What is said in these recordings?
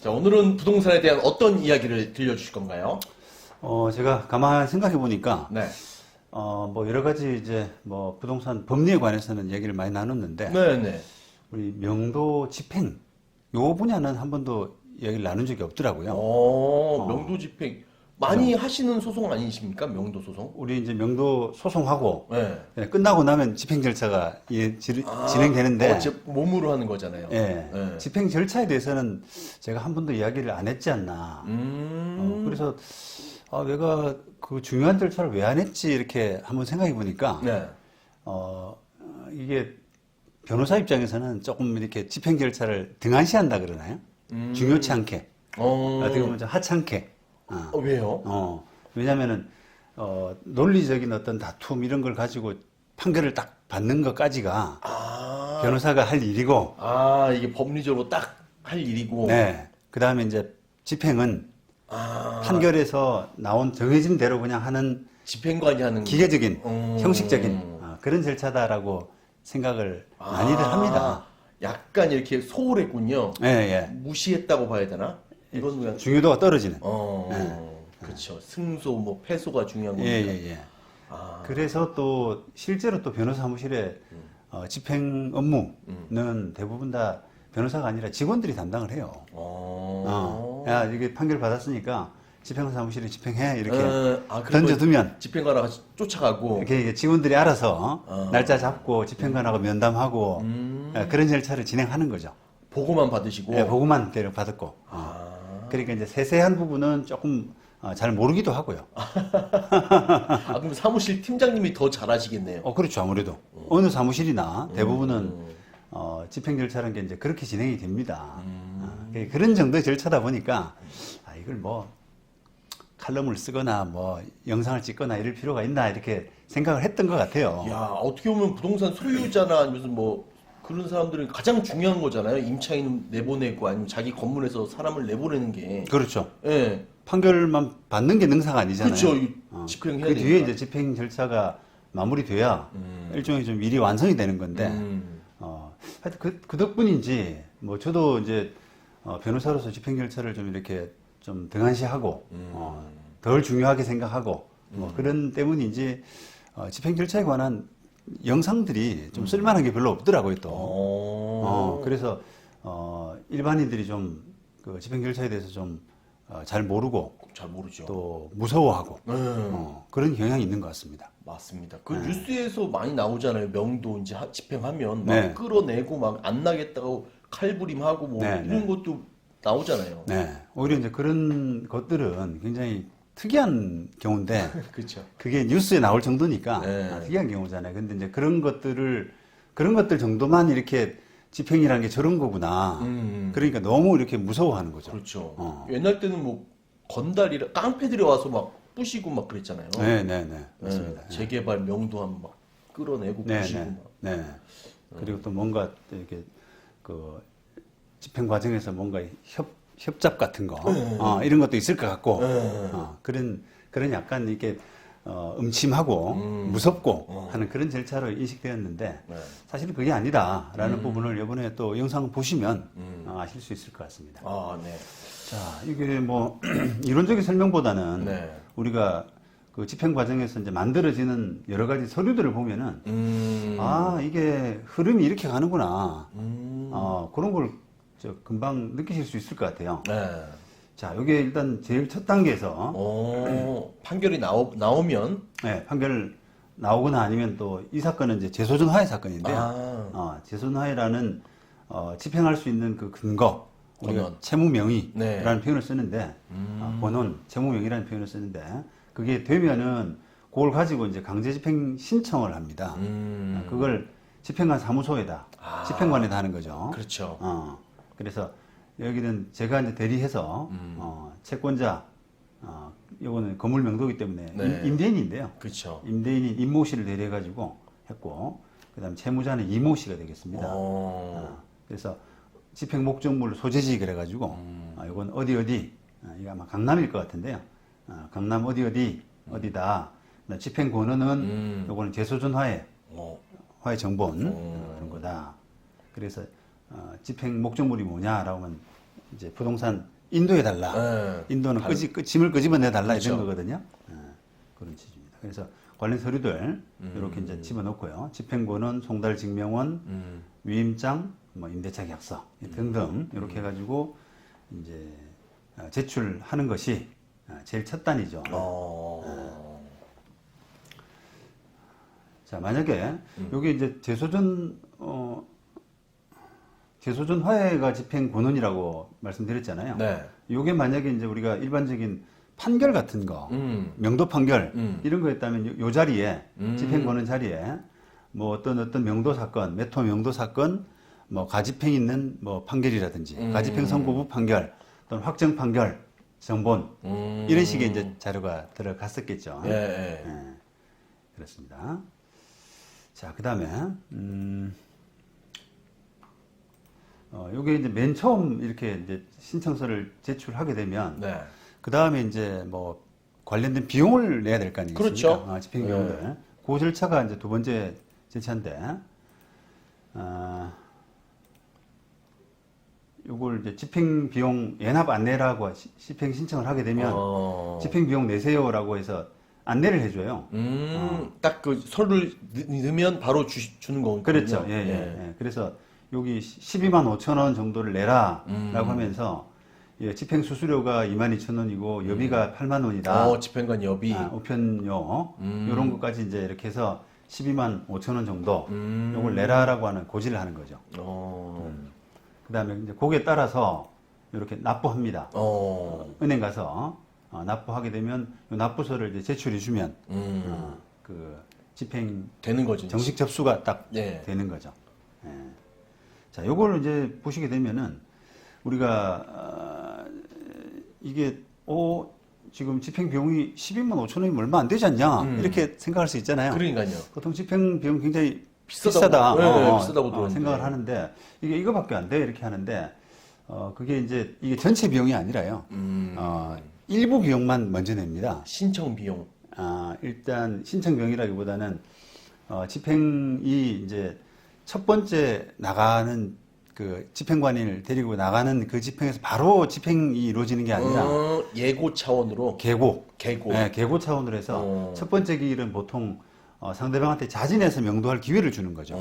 자, 오늘은 부동산에 대한 어떤 이야기를 들려주실 건가요? 제가 가만히 생각해 보니까, 네. 뭐 여러 가지 이제 뭐 부동산 법리에 관해서는 얘기를 많이 나눴는데, 네네. 우리 명도 집행, 요 분야는 한 번도 얘기를 나눈 적이 없더라고요. 명도 집행. 많이 하시는 소송 아니십니까? 명도 소송? 우리 이제 명도 소송하고, 네. 끝나고 나면 집행 절차가 진행되는데, 몸으로 하는 거잖아요. 예, 네. 집행 절차에 대해서는 제가 한 번도 이야기를 안 했지 않나. 그래서, 내가 그 중요한 절차를 왜 안 했지, 이렇게 한번 생각해 보니까, 네. 이게 변호사 입장에서는 조금 이렇게 집행 절차를 등한시한다 그러나요? 중요치 않게. 어떻게 보면 좀 하찮게. 왜요? 왜냐면은, 논리적인 어떤 다툼 이런 걸 가지고 판결을 딱 받는 것까지가 변호사가 할 일이고, 이게 법리적으로 딱 할 일이고. 네. 그 다음에 이제 집행은 판결에서 나온 정해진 대로 그냥 하는 집행관이 하는 기계적인, 형식적인 그런 절차다라고 생각을 많이들 합니다. 약간 이렇게 소홀했군요. 예, 예. 무시했다고 봐야 되나? 이건 그냥 중요도가 떨어지는. 그렇죠. 승소, 뭐 패소가 중요한 예, 거니까. 예, 예. 그래서 또 실제로 또 변호사 사무실에 집행 업무는 대부분 다 변호사가 아니라 직원들이 담당을 해요. 야, 이게 판결 받았으니까 집행관 사무실에 집행해 이렇게 던져두면 집행관하고 같이 쫓아가고 이렇게 직원들이 알아서 날짜 잡고 집행관하고 면담하고 그런 절차를 진행하는 거죠. 보고만 받으시고. 네, 보고만 받았고. 그러니까 이제 세세한 부분은 조금 잘 모르기도 하고요. 그럼 사무실 팀장님이 더 잘하시겠네요. 그렇죠. 아무래도 어느 사무실이나 대부분은 집행 절차라는 게 이제 그렇게 진행이 됩니다. 그런 정도의 절차다 보니까 이걸 뭐 칼럼을 쓰거나 뭐 영상을 찍거나 이럴 필요가 있나 이렇게 생각을 했던 것 같아요. 야, 어떻게 보면 부동산 소유자나 아니면 뭐 그런 사람들은 가장 중요한 거잖아요. 임차인 내보내고 아니면 자기 건물에서 사람을 내보내는 게. 그렇죠. 예. 판결만 받는 게 능사가 아니잖아요. 그렇죠. 집행해야 그 되니까. 뒤에 이제 집행 절차가 마무리돼야 일종의 좀 일이 완성이 되는 건데, 하여튼 그 덕분인지, 뭐 저도 이제 변호사로서 집행 절차를 좀 이렇게 좀 등한시하고, 덜 중요하게 생각하고, 뭐 그런 때문인지, 집행 절차에 관한 영상들이 좀 쓸만한 게 별로 없더라고요, 또. 그래서, 일반인들이 좀 그 집행 절차에 대해서 좀 잘 모르고, 잘 모르죠. 또 무서워하고, 그런 경향이 있는 것 같습니다. 맞습니다. 그 뉴스에서 많이 나오잖아요. 명도 이제 집행하면 막 네. 끌어내고 막 안 나겠다고 칼부림하고 뭐 네, 이런 것도 나오잖아요. 네. 오히려 이제 그런 것들은 굉장히 특이한 경우인데, 그렇죠. 그게 뉴스에 나올 정도니까 네. 특이한 경우잖아요. 근데 이제 그런 것들 정도만 이렇게 집행이라는 게 저런 거구나. 그러니까 너무 이렇게 무서워하는 거죠. 그렇죠. 옛날 때는 뭐 건달이라 깡패들이 와서 막 부시고 막 그랬잖아요. 네, 네, 네. 맞습니다. 재개발 명도하면 막 끌어내고 네, 부시고 네. 막. 네. 그리고 또 뭔가 이렇게 그 집행 과정에서 뭔가 협잡 같은 거, 이런 것도 있을 것 같고, 그런 약간 이렇게 음침하고 무섭고 하는 그런 절차로 인식되었는데 사실은 그게 아니다라는 부분을 이번에 또 영상 보시면 아실 수 있을 것 같습니다. 네. 자, 이게 뭐 이론적인 설명보다는 네. 우리가 그 집행 과정에서 이제 만들어지는 여러 가지 서류들을 보면은 이게 흐름이 이렇게 가는구나. 그런 걸 금방 느끼실 수 있을 것 같아요. 네. 자, 이게 일단 제일 첫 단계에서 판결이 나오면 네, 판결 나오거나 아니면 또 이 사건은 이제 재소전 화해 사건인데요. 재소전 화해라는 집행할 수 있는 그 근거, 우리가 권한. 채무 명의라는 네. 표현을 쓰는데 권한, 채무 명의라는 표현을 쓰는데 그게 되면은 그걸 가지고 이제 강제 집행 신청을 합니다. 그걸 집행관 사무소에다 집행관에다 하는 거죠. 그렇죠. 그래서 여기는 제가 이제 대리해서 채권자 요거는 건물 명도이기 때문에 네. 임대인인데요. 그렇죠. 임대인인 임모 씨를 대리해가지고 했고 그다음 채무자는 이모 씨가 되겠습니다. 그래서 집행 목적물 소재지 그래가지고 이건 어디 이거 아마 강남일 것 같은데요. 강남 어디다. 집행 권한은 요거는 재소전 화해 정본 그런 거다. 그래서 집행 목적물이 뭐냐라고 하면 이제 부동산 인도해 달라. 네. 인도는 짐을 끄집어내 달라 그렇죠. 이런 거거든요. 그런 취지입니다. 그래서 관련 서류들 이렇게 이제 집어넣고요. 집행본은 송달 증명원, 위임장, 뭐 임대차 계약서 등등 이렇게 해가지고 이제 제출하는 것이 제일 첫 단이죠. 자, 만약에 여기 이제 재소전 화해가 집행 권한이라고 말씀드렸잖아요. 네. 요게 만약에 이제 우리가 일반적인 판결 같은 거, 명도 판결 이런 거였다면 요 자리에 집행 권한 자리에 뭐 어떤 명도 사건, 매토 명도 사건, 뭐 가집행 있는 뭐 판결이라든지 가집행 선고부 판결 또는 확정 판결 정본 이런 식의 이제 자료가 들어갔었겠죠. 예. 그렇습니다. 자, 그다음에 요게 이제 맨 처음 이렇게 이제 신청서를 제출하게 되면 네. 그 다음에 이제 뭐 관련된 비용을 내야 될 거 아니겠습니까? 그렇죠. 집행 비용들. 그 절차가 이제 두 번째 절차인데, 요걸 이제 집행 비용 연합 안내라고 집행 신청을 하게 되면 집행 비용 내세요라고 해서 안내를 해줘요. 딱 그 서류를 넣으면 바로 주는 거군요. 그렇죠. 예. 그래서 여기 12만 5천 원 정도를 내라라고 하면서 예, 집행 수수료가 22,000원이고 여비가 8만 원이다. 집행관 여비. 우편료 이런 것까지 이제 이렇게 해서 12만 5천 원 정도 요걸 내라라고 하는 고지를 하는 거죠. 그다음에 이제 거기에 따라서 이렇게 납부합니다. 은행 가서 납부하게 되면 요 납부서를 이제 제출해 주면 그 집행 되는 거죠. 정식 접수가 딱 되는 거죠. 예. 자, 요걸 이제 보시게 되면은 우리가 이게 지금 집행 비용이 12만 5천 원이면 얼마 안 되지 않냐 이렇게 생각할 수 있잖아요. 그러니까요. 보통 집행 비용 굉장히 비싸다. 비싸다고 들었는데. 생각을 하는데 이게 이거밖에 안 돼 이렇게 하는데 그게 이제 이게 전체 비용이 아니라요. 일부 비용만 먼저 냅니다. 신청 비용. 일단 신청 비용이라기보다는 집행이 이제 첫 번째 나가는 그 집행관을 데리고 나가는 그 집행에서 바로 집행이 이루어지는 게 아니라 예고 차원으로 계고. 네, 계고 차원으로 해서 첫 번째 기일은 보통 상대방한테 자진해서 명도할 기회를 주는 거죠.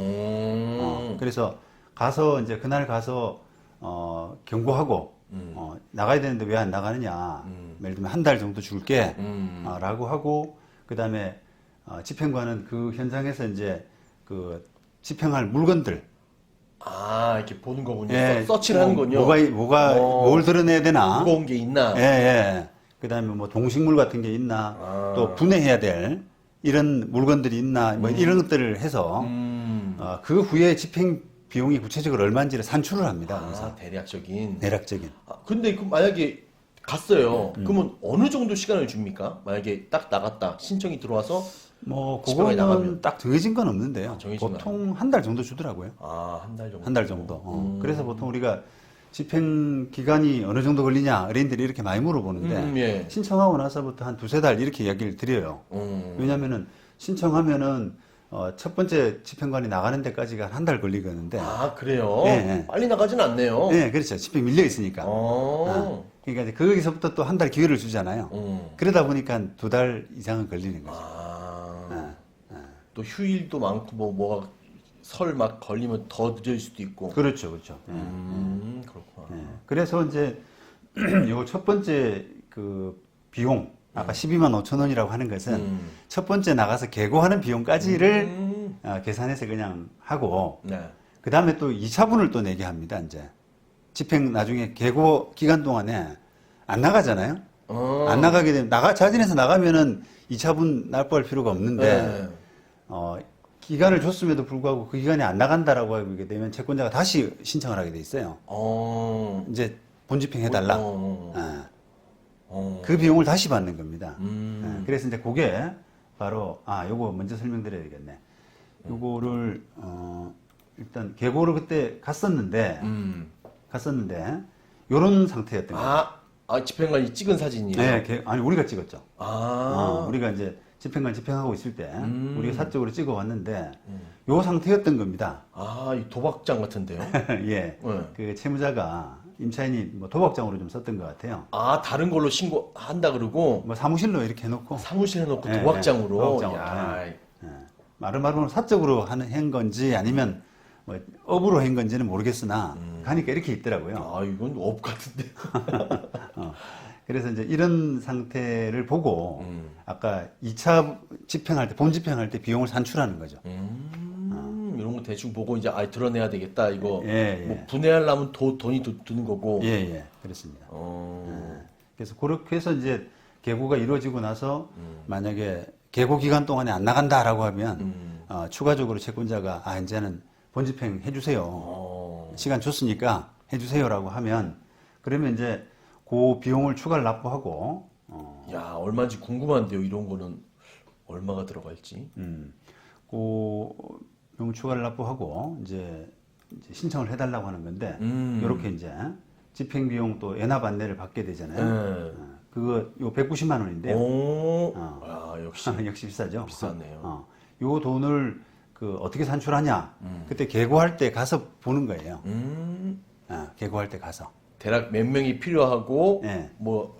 그래서 가서 이제 그날 가서 경고하고 나가야 되는데 왜 안 나가느냐. 예를 들면 한 달 정도 줄게 라고 하고 그다음에 집행관은 그 현장에서 이제 그 집행할 물건들 이렇게 보는 거군요. 예, 서치를 하는 거군요. 뭘 드러내야 되나? 무거운 게 있나? 예. 그 다음에 뭐 동식물 같은 게 있나? 또 분해해야 될 이런 물건들이 있나? 뭐 이런 것들을 해서, 그 후에 집행 비용이 구체적으로 얼마인지를 산출을 합니다. 그래서 대략적인. 근데 그 만약에 갔어요. 그러면 어느 정도 시간을 줍니까? 만약에 딱 나갔다. 신청이 들어와서 뭐 집행관이 그거는 나가면. 딱 정해진 건 없는데요. 정해진 보통 한 달 정도 주더라고요. 한 달 정도. 한 달 정도. 그래서 보통 우리가 집행 기간이 어느 정도 걸리냐 의뢰인들이 이렇게 많이 물어보는데 신청하고 나서부터 한 두세 달 이렇게 이야기를 드려요. 왜냐면은 신청하면은 첫 번째 집행관이 나가는 데까지가 한 달 걸리겠는데. 그래요? 예. 빨리 나가진 않네요. 네, 그렇죠. 집행 밀려 있으니까. 그러니까 이제 거기서부터 또 한 달 기회를 주잖아요. 그러다 보니까 두 달 이상은 걸리는 거죠. 또 휴일도 많고 뭐가 설 막 걸리면 더 늦어질 수도 있고. 그렇죠. 그렇구나. 그래서 이제 요 첫 번째 그 비용 아까 12만 5천 원이라고 하는 것은 첫 번째 나가서 계고하는 비용까지를 계산해서 그냥 하고 그 다음에 또 2차분을 또 내게 합니다. 이제 집행 나중에 계고 기간 동안에 안 나가잖아요. 안 나가게 되면 자진해서 나가면은 2차분 납부할 필요가 없는데 기간을 줬음에도 불구하고 그 기간이 안 나간다라고 하게 되면 채권자가 다시 신청을 하게 돼 있어요. 이제 본집행 해달라. 그 비용을 다시 받는 겁니다. 그래서 이제 그게 바로 요거 먼저 설명드려야 되겠네. 요거를 일단 계고를 그때 갔었는데 요런 상태였던 거예요. 집행관이 찍은 사진이에요? 네, 아니 우리가 찍었죠. 우리가 이제 집행관 집행하고 있을 때 우리가 사적으로 찍어 왔는데 요 상태였던 겁니다. 이 도박장 같은데요? 예. 그 채무자가 임차인이 뭐 도박장으로 좀 썼던 것 같아요. 아, 다른 걸로 신고한다 그러고 뭐 사무실로 이렇게 해놓고 사무실에 놓고 예, 도박장으로. 예, 도박장으로. 야, 예. 마루마루 사적으로 한 건지 아니면 뭐 업으로 한 건지는 모르겠으나 가니까 이렇게 있더라고요. 아, 이건 업 같은데. 그래서 이제 이런 상태를 보고 아까 2차 집행할 때, 본 집행할 때 비용을 산출하는 거죠. 이런 거 대충 보고 이제 아 드러내야 되겠다 이거. 예, 예. 뭐 분해하려면 돈이 드는 거고. 예, 예, 그렇습니다. 그래서 그렇게 해서 이제 계고가 이루어지고 나서 만약에 계고 기간 동안에 안 나간다라고 하면 추가적으로 채권자가 아 이제는 본집행 해주세요. 시간 줬으니까 해주세요라고 하면 그러면 이제 그 비용을 추가를 납부하고 야, 얼마인지 궁금한데요. 이런 거는 얼마가 들어갈지. 그 비용 추가를 납부하고 이제 신청을 해달라고 하는 건데 이렇게 이제 집행 비용 또 연합 안내를 받게 되잖아요. 그거 요 190만 원인데요. 오, 야, 역시 역시 비싸죠. 비싸네요. 요 돈을 그 어떻게 산출하냐? 그때 계고할 때 가서 보는 거예요. 계고할 때 가서. 대략 몇 명이 필요하고 네. 뭐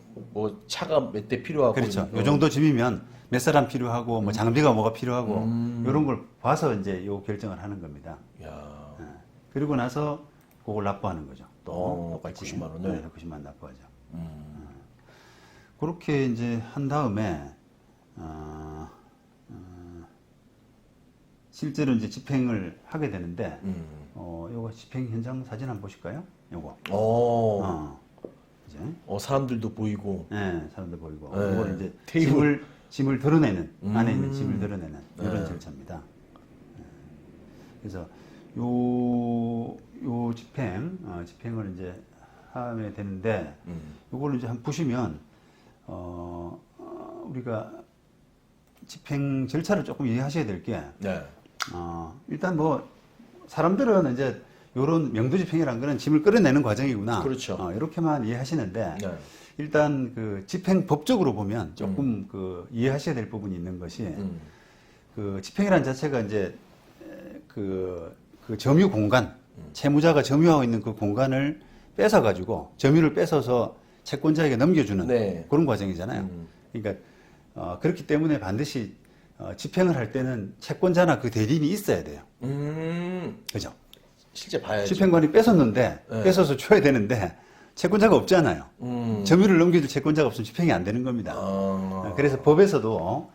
차가 몇 대 필요하고 그렇죠. 이런 거. 요 정도 짐이면 몇 사람 필요하고 뭐 장비가 뭐가 필요하고 이런 걸 봐서 이제 요 결정을 하는 겁니다. 야, 그리고 나서 그걸 납부하는 거죠. 또 똑같이 190만 원을? 네, 190만 원 납부하죠. 그렇게 이제 한 다음에 실제로 이제 집행을 하게 되는데 요거 집행 현장 사진 한번 보실까요? 요거. 이제 사람들도 보이고. 네, 사람들 보이고. 네. 이걸 이제 테이블. 짐을 드러내는 안에 있는 짐을 드러내는 이런 절차입니다. 그래서 요 집행을 이제 하게 되는데 요거를 이제 한번 보시면 우리가 집행 절차를 조금 이해하셔야 될 게 네. 일단 뭐 사람들은 이제 요런 명도 집행이라는 거는 짐을 끌어내는 과정이구나. 그렇죠. 이렇게만 이해하시는데 네. 일단 그 집행법적으로 보면 조금 그 이해하셔야 될 부분이 있는 것이 그 집행이라는 자체가 이제 그 점유 공간, 채무자가 점유하고 있는 그 공간을 뺏어 가지고 점유를 뺏어서 채권자에게 넘겨주는 네. 그런 과정이잖아요. 그러니까 그렇기 때문에 반드시 집행을 할 때는 채권자나 그 대리인이 있어야 돼요. 그죠? 실제 봐야죠. 집행관이 뺏었는데 네. 뺏어서 줘야 되는데 채권자가 없잖아요. 점유를 넘겨줄 채권자가 없으면 집행이 안 되는 겁니다. 그래서 법에서도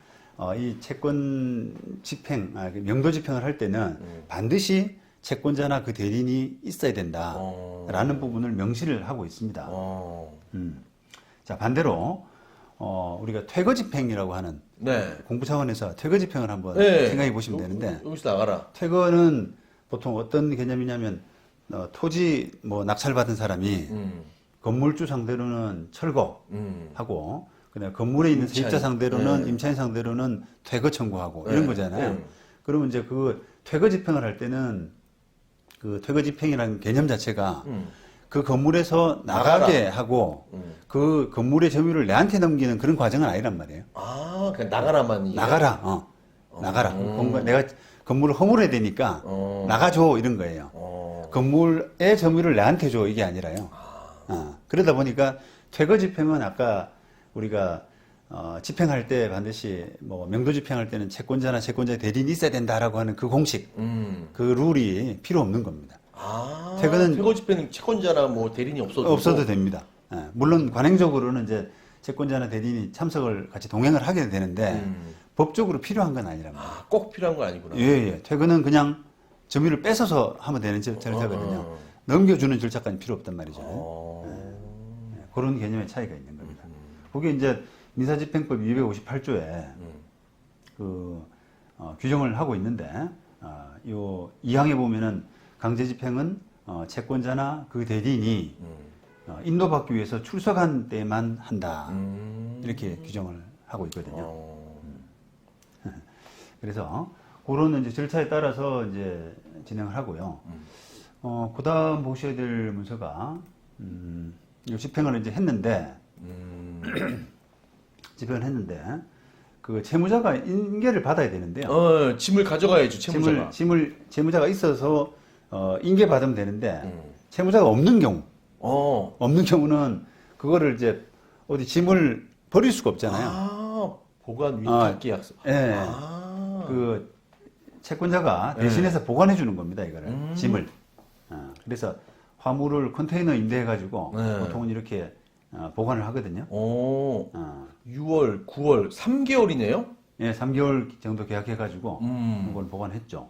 이 채권 집행, 명도 집행을 할 때는 반드시 채권자나 그 대리인이 있어야 된다라는 부분을 명시를 하고 있습니다. 자, 반대로 우리가 퇴거 집행이라고 하는 네. 공부 차원에서 퇴거 집행을 한번 네. 생각해 보시면 되는데 여기서 나가라. 퇴거는 보통 어떤 개념이냐면 토지 뭐 낙찰받은 사람이 건물주 상대로는 철거하고 그다음에 건물에 있는 임차인. 세입자 상대로는 네. 임차인 상대로는 퇴거 청구하고 네. 이런 거잖아요. 네. 그러면 이제 그 퇴거 집행을 할 때는 그 퇴거 집행이라는 개념 자체가 그 건물에서 나가게 하고 그 건물의 점유를 내한테 넘기는 그런 과정은 아니란 말이에요. 아, 그냥 나가라만. 이게. 나가라, 나가라. 공간, 내가 건물을 허물어야 되니까 나가줘 이런 거예요. 건물의 점유를 내한테 줘 이게 아니라요. 그러다 보니까 퇴거 집행은 아까 우리가 집행할 때 반드시 뭐 명도 집행할 때는 채권자나 채권자의 대리인이 있어야 된다라고 하는 그 공식, 그 룰이 필요 없는 겁니다. 퇴거 집행은 채권자나 뭐 대리인이 없어도 됩니다. 물론 관행적으로는 이제 채권자나 대리인이 참석을 같이 동행을 하게 되는데 법적으로 필요한 건 아니란 말이에요. 꼭 필요한 건 아니구나. 예. 퇴거는 그냥 점유를 뺏어서 하면 되는 절차거든요. 넘겨주는 절차까지 필요 없단 말이죠. 그런 개념의 차이가 있는 겁니다. 그게 이제 민사집행법 258조에 규정을 하고 있는데, 요 2항에 보면은 강제집행은 채권자나 그 대리인이 인도받기 위해서 출석한 때만 한다. 이렇게 규정을 하고 있거든요. 그래서 그런 이제 절차에 따라서 이제 진행을 하고요. 그 다음 보셔야 될 문서가, 이 집행을 이제 했는데, 집행을 했는데, 그 채무자가 인계를 받아야 되는데요. 짐을 가져가야죠, 채무자가. 채무자가 있어서, 인계받으면 되는데, 채무자가 없는 경우, 없는 경우는 그거를 이제 어디 짐을 버릴 수가 없잖아요. 보관 위탁 계약서. 예. 그 채권자가 대신해서 보관해 주는 겁니다, 이거를. 짐을. 그래서 화물을 컨테이너 임대해가지고 보통은 이렇게 보관을 하거든요. 6월, 9월, 3개월이네요? 예, 3개월 정도 계약해가지고 이걸 보관했죠.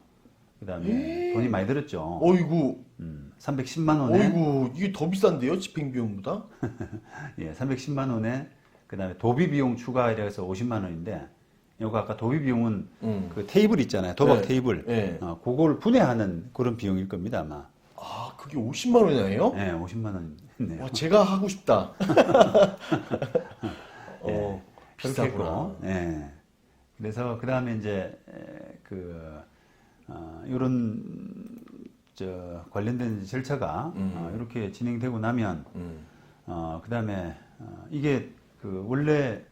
그 다음에 돈이 많이 들었죠. 어이구. 310만 원에. 어이구, 이게 더 비싼데요? 집행비용보다? 예, 310만 원에 그 다음에 도비 비용 추가 이래서 50만 원인데, 요거 아까 도비 비용은 그 테이블 있잖아요. 도박 네. 테이블. 네. 그걸 분해하는 그런 비용일 겁니다, 아마. 그게 50만 원이나요? 예, 50만 원 했네요. 와, 제가 하고 싶다. 그렇게 비싸구나. 했고, 예. 그래서 그 다음에 이제 이런 관련된 절차가 이렇게 진행되고 나면 그 다음에 이게 원래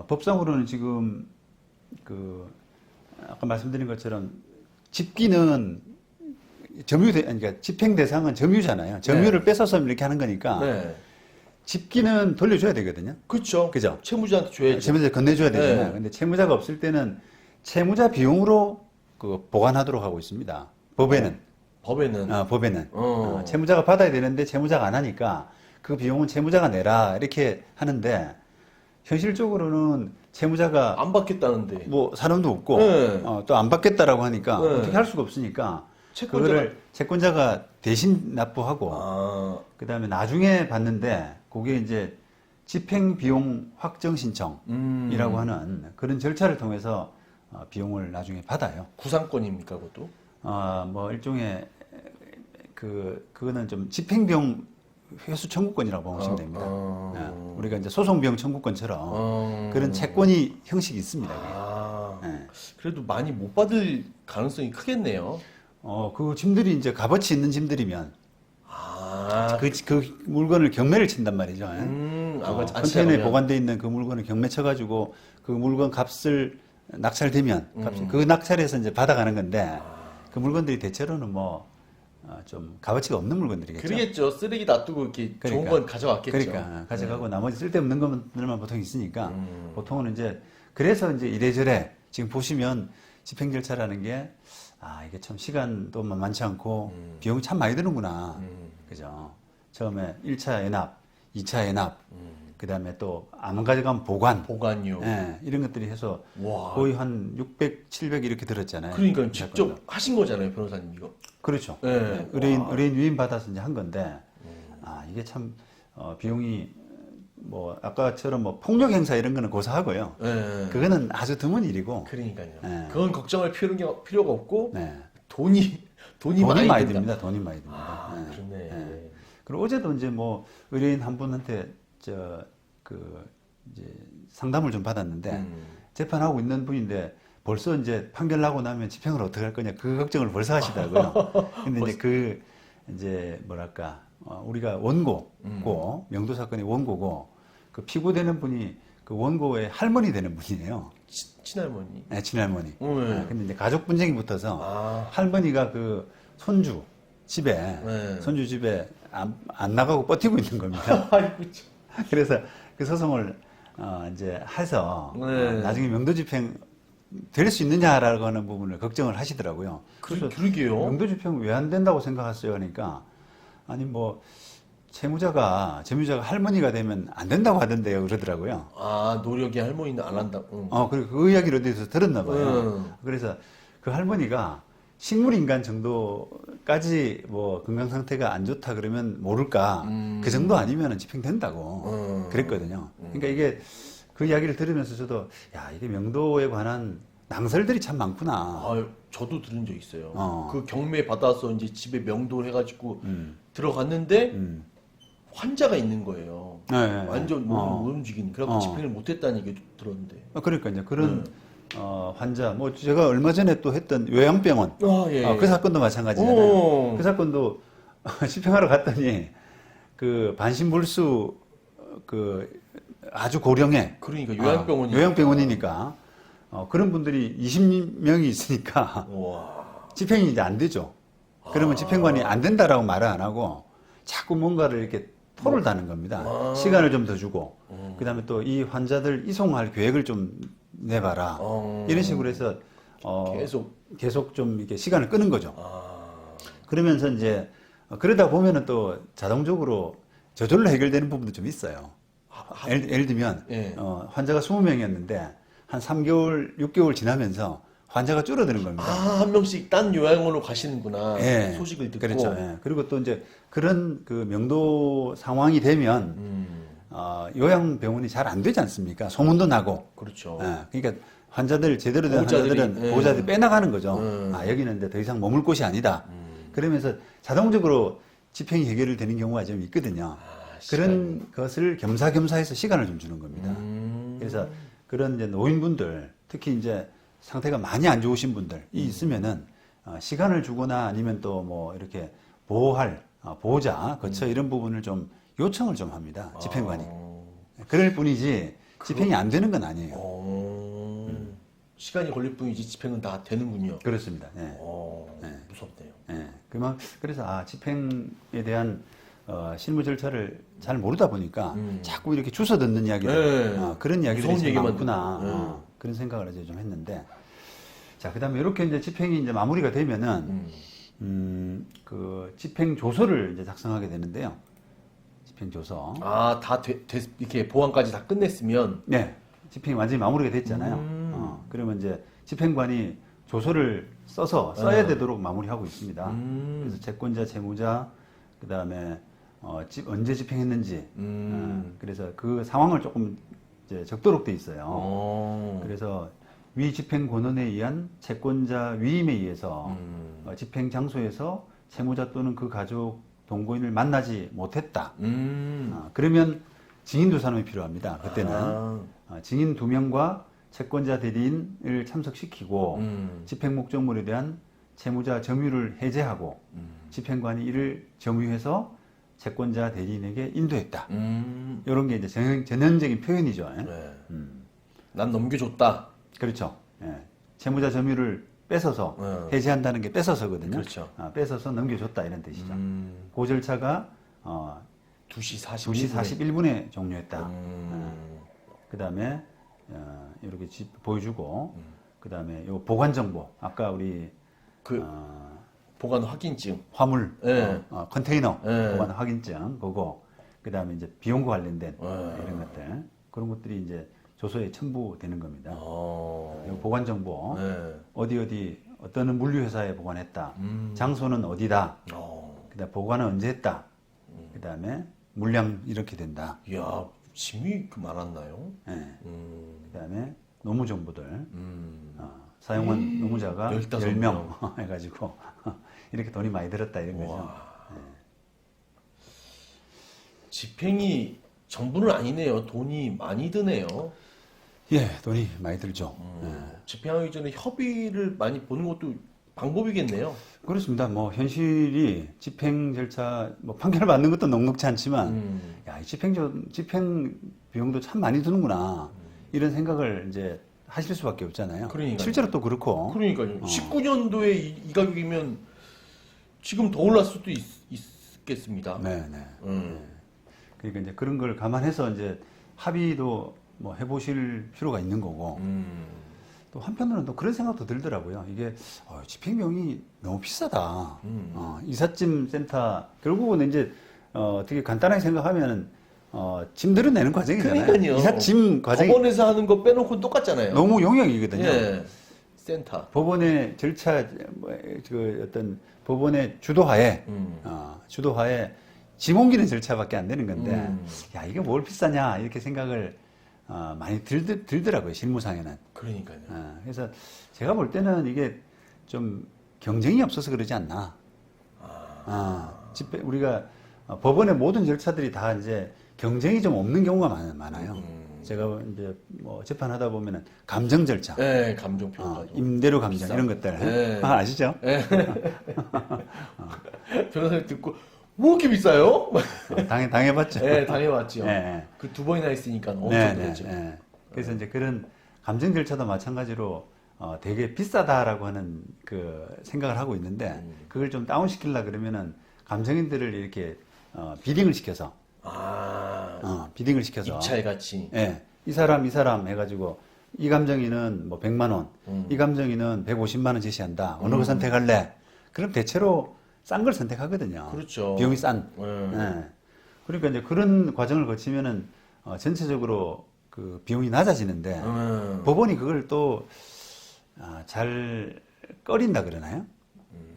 법상으로는 지금 아까 말씀드린 것처럼 집기는 그러니까 집행 대상은 점유잖아요. 점유를 뺏어서 이렇게 하는 거니까 네. 집기는 돌려줘야 되거든요. 그렇죠. 그죠? 채무자한테 줘야죠. 채무자 건네줘야 되잖아요. 네. 근데 채무자가 없을 때는 채무자 비용으로 보관하도록 하고 있습니다. 법에는. 법에는. 채무자가 받아야 되는데 채무자가 안 하니까 그 비용은 채무자가 내라 이렇게 하는데, 현실적으로는 채무자가 안 받겠다는데. 뭐 사람도 없고 네. 또 안 받겠다라고 하니까 네. 어떻게 할 수가 없으니까 채권자가- 채권자가 대신 납부하고 그다음에 나중에 받는데, 그게 이제 집행 비용 확정 신청이라고 하는 그런 절차를 통해서 비용을 나중에 받아요. 구상권입니까, 그것도? 뭐 일종의 그거는 좀 집행 비용 회수 청구권이라고 보시면 됩니다. 우리가 이제 소송 비용 청구권처럼 그런 채권이 형식이 있습니다. 네. 그래도 많이 못 받을 가능성이 크겠네요. 그 짐들이 이제 값어치 있는 짐들이면 그 물건을 경매를 친단 말이죠. 컨테이너에 보관되어 있는 그 물건을 경매 쳐가지고 그 물건 값을 낙찰되면 그 낙찰에서 이제 받아가는 건데, 그 물건들이 대체로는 뭐 좀 값어치가 없는 물건들이겠죠. 그러겠죠. 쓰레기 놔두고 이렇게 좋은 건 가져왔겠죠. 그러니까 가져가고 나머지 쓸데없는 것들만 보통 있으니까 보통은 이제, 그래서 이제 이래저래 지금 보시면 집행 절차라는 게 이게 참 시간도 만만치 않고 비용이 참 많이 드는구나. 그죠? 처음에 1차 엔합, 2차 엔합, 그 다음에 또 안 가져가면 보관료. 예, 이런 것들이 해서 와. 거의 한 600, 700 이렇게 들었잖아요. 그러니까 직접 하신 거잖아요, 변호사님 이거. 그렇죠. 네. 의뢰인 유인 받아서 이제 한 건데, 이게 참 비용이 뭐 아까처럼 뭐 폭력 행사 이런 거는 고사하고요. 네. 그거는 아주 드문 일이고. 그러니까요. 네. 그건 걱정할 필요가 없고 네. 돈이 많이 든다. 듭니다. 돈이 많이 듭니다. 그러네. 네. 그리고 어제도 이제 뭐 의뢰인 한 분한테 이제 상담을 좀 받았는데, 재판하고 있는 분인데 벌써 이제 판결 나고 나면 집행을 어떻게 할 거냐, 그 걱정을 벌써 하시더라고요. 근데 이제 이제 뭐랄까, 우리가 원고고, 명도 사건의 원고고, 그 피고되는 분이 그 원고의 할머니 되는 분이에요. 친할머니. 네, 친할머니. 네. 근데 이제 가족 분쟁이 붙어서 할머니가 그 손주 집에 안 나가고 버티고 있는 겁니다. 아이고 참. 그래서 그 소송을 이제 해서 나중에 명도 집행 될 수 있느냐라고 하는 부분을 걱정을 하시더라고요. 그래서 그러게요. 명도 집행 왜 안 된다고 생각하세요? 그러니까 아니 뭐 채무자가 점유자가 할머니가 되면 안 된다고 하던데요, 그러더라고요. 노력이 할머니는 안 한다. 그리고 그 이야기를 어디서 들었나 봐요. 그래서 그 할머니가 식물인간 정도까지 뭐 건강 상태가 안 좋다 그러면 모를까, 그 정도 아니면 집행된다고 그랬거든요. 그러니까 이게 그 이야기를 들으면서 저도 이게 명도에 관한 낭설들이 참 많구나. 저도 들은 적 있어요. 그 경매 받아서 이제 집에 명도를 해가지고 들어갔는데 환자가 있는 거예요. 네. 완전 못 움직이는. 그래서 집행을 못했다는 얘기 들었는데. 그러니까 이제 그런 환자, 뭐 제가 얼마 전에 또 했던 요양병원, 예. 그 사건도 마찬가지잖아요. 그 사건도 집행하러 갔더니 그 반신불수 아주 고령의, 그러니까 요양병원이니까 그런 분들이 20명이 있으니까 집행이 이제 안 되죠. 그러면 집행관이 안 된다라고 말을 안 하고 자꾸 뭔가를 이렇게 토를 다는 겁니다. 아. 시간을 좀 더 주고, 그다음에 또 이 환자들 이송할 계획을 좀 내봐라. 이런 식으로 해서 계속 좀 이렇게 시간을 끄는 거죠. 그러면서 이제 그러다 보면은 또 자동적으로 저절로 해결되는 부분도 좀 있어요. 예를 들면 예. 환자가 20명이었는데 한 3개월, 6개월 지나면서 환자가 줄어드는 겁니다. 한 명씩 딴 요양원으로 가시는구나. 예. 소식을 듣고. 그렇죠. 예. 그리고 또 이제 그런 그 명도 상황이 되면 요양병원이 잘 안 되지 않습니까? 소문도 나고. 그렇죠. 예. 그러니까 환자들 제대로 된 보호자들이, 환자들은 예. 보호자들이 빼나가는 거죠. 여기는 이제 더 이상 머물 곳이 아니다. 그러면서 자동적으로 집행이 해결이 되는 경우가 좀 있거든요. 그런 것을 겸사겸사해서 시간을 좀 주는 겁니다. 그래서 그런 이제 노인분들, 특히 이제 상태가 많이 안 좋으신 분들이 있으면은 시간을 주거나 아니면 또 뭐 이렇게 보호자 거처 이런 부분을 좀 요청을 좀 합니다. 집행관이. 그럴 뿐이지 집행이 안 되는 건 아니에요. 시간이 걸릴 뿐이지 집행은 다 되는군요. 그렇습니다. 예. 네. 무섭네요. 예. 그래서 집행에 대한 실무 절차를 잘 모르다 보니까 자꾸 이렇게 주워 듣는 이야기들, 네. 그런 이야기들이 무서운 얘기만 많구나. 듣고. 그런 생각을 이제 좀 했는데, 자, 그다음에 이렇게 이제 집행이 이제 마무리가 되면은 그 집행 조서를 이제 작성하게 되는데요. 집행 조서. 다 이렇게 보안까지 다 끝냈으면. 네. 집행이 완전히 마무리가 됐잖아요. 그러면 이제 집행관이 조서를 써야 되도록 마무리하고 있습니다. 그래서 채권자, 채무자, 그 다음에 언제 집행했는지, 그래서 그 상황을 조금 이제 적도록 돼 있어요. 그래서 위 집행 권한에 의한 채권자 위임에 의해서 집행 장소에서 채무자 또는 그 가족 동거인을 만나지 못했다. 그러면 증인 두 사람이 필요합니다. 그때는 증인 2명과 채권자 대리인을 참석시키고 집행 목적물에 대한 채무자 점유를 해제하고 집행관이 이를 점유해서 채권자 대리인에게 인도했다. 이런 게 이제 전형적인 표현이죠. 네. 난 넘겨줬다. 그렇죠. 예. 채무자 점유를 뺏어서 해제한다는 게 뺏어서거든요. 그렇죠. 뺏어서 넘겨줬다 이런 뜻이죠. 그 절차가 2시 2시 41분에 종료했다. 그 다음에 이렇게 보여주고, 그 다음에 요 보관 정보, 아까 우리 보관 확인증, 화물, 네. 컨테이너 네. 보관 확인증, 그거, 그 다음에 이제 비용과 관련된 이런 것들, 그런 것들이 이제 조서에 첨부되는 겁니다. 요 보관 정보, 어떤 물류회사에 보관했다, 장소는 어디다, 그다음 보관은 언제 했다, 그 다음에 물량 이렇게 된다. 이야, 짐이 많았나요? 네. 그 다음에 노무 정보들, 사용한 노무자가 10명 해가지고 이렇게 돈이 많이 들었다 이런 거죠. 집행이 전부는 아니네요. 돈이 많이 드네요. 예, 돈이 많이 들죠. 집행하기 전에 협의를 많이 보는 것도 방법이겠네요. 그렇습니다. 뭐 현실이 집행 절차, 뭐 판결을 받는 것도 녹록지 않지만, 야, 이 집행 비용도 참 많이 드는구나 이런 생각을 이제 하실 수밖에 없잖아요. 그러니까요. 실제로 또 그렇고. 그러니까요. 19년도에 이 가격이면 지금 더 올랐을 수도 있겠습니다. 네. 그러니까 이제 그런 걸 감안해서 이제 합의도 뭐 해보실 필요가 있는 거고. 또 한편으로는 또 그런 생각도 들더라고요. 이게 집행비용이 너무 비싸다. 이삿짐 센터 결국은 이제 되게 간단하게 생각하면은 짐들은 내는 과정이잖아요. 그러니까요. 이삿짐 과정이 법원에서 하는 거 빼놓고 똑같잖아요. 너무 용역이거든요. 예. 센터. 법원의 절차, 그 어떤 법원의 주도하에 짐 옮기는 절차밖에 안 되는 건데, 야, 이게 뭘 비싸냐 이렇게 생각을 많이 들더라고요, 실무상에는. 그러니까요. 그래서 제가 볼 때는 이게 좀 경쟁이 없어서 그러지 않나. 우리가 법원의 모든 절차들이 다 이제 경쟁이 좀 없는 경우가 많아요. 제가 이제 뭐 재판하다 보면은 감정 절차, 네, 감정평가. 임대료 감정 비싸. 이런 것들 네. 아시죠? 변호사님 듣고 뭐 이렇게 비싸요? 당해봤죠. 네, 당해봤죠. 네. 그 2번이나 했으니까 엄청 그랬죠. 그래서 이제 그런 감정 절차도 마찬가지로 되게 비싸다라고 하는 그 생각을 하고 있는데 그걸 좀 다운시키려 그러면은 감정인들을 이렇게 비딩을 시켜서 비딩을 시켜서 입찰같이. 예, 이 사람 해가지고 이 감정인은 뭐 100만 원, 이 감정인은 150만 원 제시한다. 어느 거 선택할래? 그럼 대체로 싼 걸 선택하거든요. 그렇죠. 비용이 싼. 예. 그러니까 이제 그런 과정을 거치면은 전체적으로 그 비용이 낮아지는데 법원이 그걸 또 잘 꺼린다 그러나요?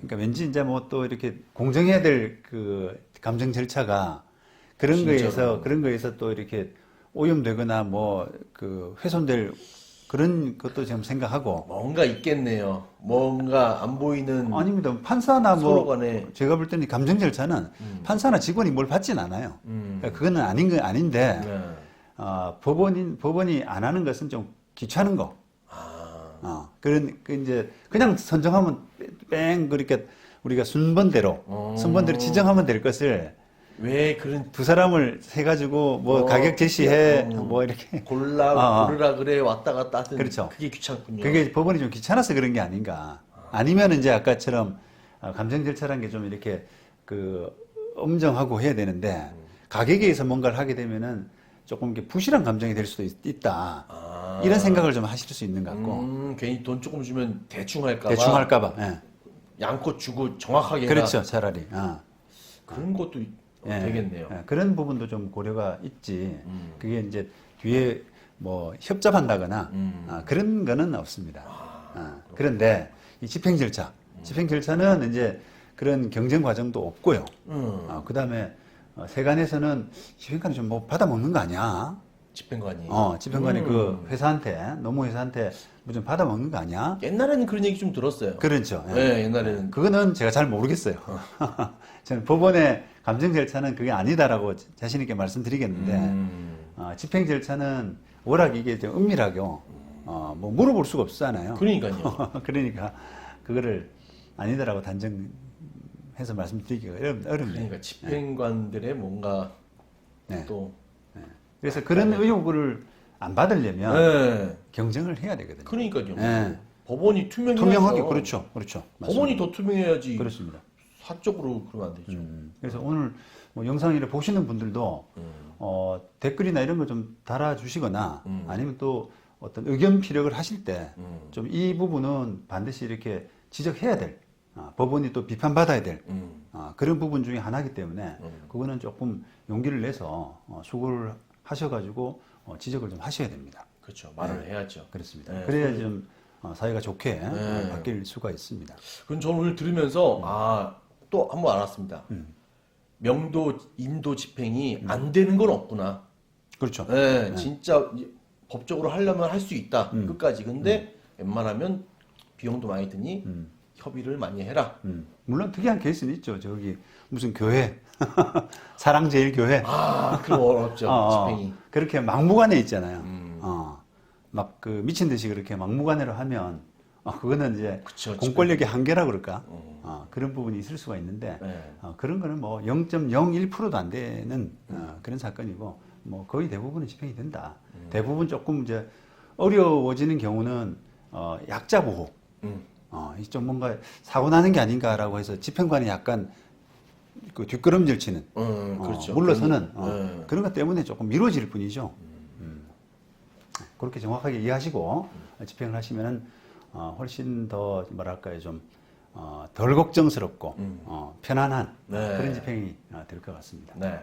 그러니까 왠지 이제 뭐 또 이렇게 공정해야 될 그 감정 절차가 그런 거에서 또 이렇게 오염되거나 뭐 그 훼손될 그런 것도 좀 생각하고. 뭔가 있겠네요. 뭔가 안 보이는. 아닙니다. 판사나 서로 뭐 간에. 제가 볼 때는 감정 절차는 판사나 직원이 뭘 받진 않아요. 그러니까 그거는 아닌 거 아닌데 법원이 안 하는 것은 좀 귀찮은 거. 이제 그냥 선정하면 뺑 그렇게 우리가 순번대로 지정하면 될 것을 왜 그런 두 사람을 해가지고 뭐 가격 제시해 뭐 이렇게 고르라 그래 왔다 갔다 하든 그렇죠. 그게 귀찮군요. 그게 법원이 좀 귀찮아서 그런 게 아닌가. 아니면 이제 아까처럼 감정 절차라는 게 좀 이렇게 그 엄정하고 해야 되는데 가격에 의해서 뭔가를 하게 되면은 조금 이렇게 부실한 감정이 될 수도 있다. 이런 생각을 좀 하실 수 있는 것 같고. 괜히 돈 조금 주면 대충 할까봐. 대충 할까봐. 예. 양껏 주고 정확하게. 그렇죠. 차라리. 그런 것도 되겠네요. 예. 그런 부분도 좀 고려가 있지. 그게 이제 뒤에 뭐 협잡한다거나 그런 거는 없습니다. 그런데 이 집행 절차는 이제 그런 경쟁 과정도 없고요. 그 다음에 세관에서는 집행관이 좀 뭐 받아먹는 거 아니야? 집행관이. 집행관이 그 노무회사한테 뭐 좀 받아먹는 거 아니야? 옛날에는 그런 얘기 좀 들었어요. 그렇죠. 네, 옛날에는. 그거는 제가 잘 모르겠어요. 저는 법원의 감정 절차는 그게 아니다라고 자신 있게 말씀드리겠는데, 집행 절차는 워낙 이게 좀 은밀하고, 뭐 물어볼 수가 없잖아요. 그러니까요. 그러니까 그거를 아니다라고 단정해서 말씀드리기가 어렵네요. 그러니까 집행관들의 뭔가 또. 그래서 그런 의혹을 안 받으려면 경쟁을 해야 되거든요. 그러니까요. 법원이 투명하게 그렇죠. 법원이 더 투명해야지. 그렇습니다. 사적으로 그러면 안 되죠. 그래서 오늘 뭐 영상을 보시는 분들도 댓글이나 이런 거 좀 달아주시거나 아니면 또 어떤 의견 피력을 하실 때 좀 이 부분은 반드시 이렇게 지적해야 될 법원이 또 비판받아야 될 그런 부분 중에 하나이기 때문에 그거는 조금 용기를 내서 수고를 하셔가지고 지적을 좀 하셔야 됩니다. 그렇죠. 말을 해야죠. 그렇습니다. 그래야 좀 사회가 좋게 바뀔 수가 있습니다. 그럼 저는 오늘 들으면서 또 한 번 알았습니다. 명도, 인도 집행이 안 되는 건 없구나. 그렇죠. 진짜 법적으로 하려면 할 수 있다. 끝까지. 근데 웬만하면 비용도 많이 드니 협의를 많이 해라. 물론 특이한 케이스는 있죠. 저기 무슨 교회 사랑제일교회 그럼 어렵죠. 집행이. 그렇게 막무가내 있잖아요. 막 그 미친 듯이 그렇게 막무가내로 하면 그거는 이제 그쵸, 공권력의 한계라 그럴까? 그런 부분이 있을 수가 있는데 그런 거는 뭐 0.01%도 안 되는 그런 사건이고 뭐 거의 대부분은 집행이 된다. 대부분 조금 이제 어려워지는 경우는 약자 보호. 좀 뭔가 사고 나는 게 아닌가라고 해서 집행관이 약간 그 뒷걸음질 치는 그렇죠. 물러서는 그런 것 때문에 조금 미뤄질 뿐이죠. 그렇게 정확하게 이해하시고 집행을 하시면은 훨씬 더 뭐랄까요 좀 덜 걱정스럽고 편안한 그런 집행이 될 것 같습니다. 네.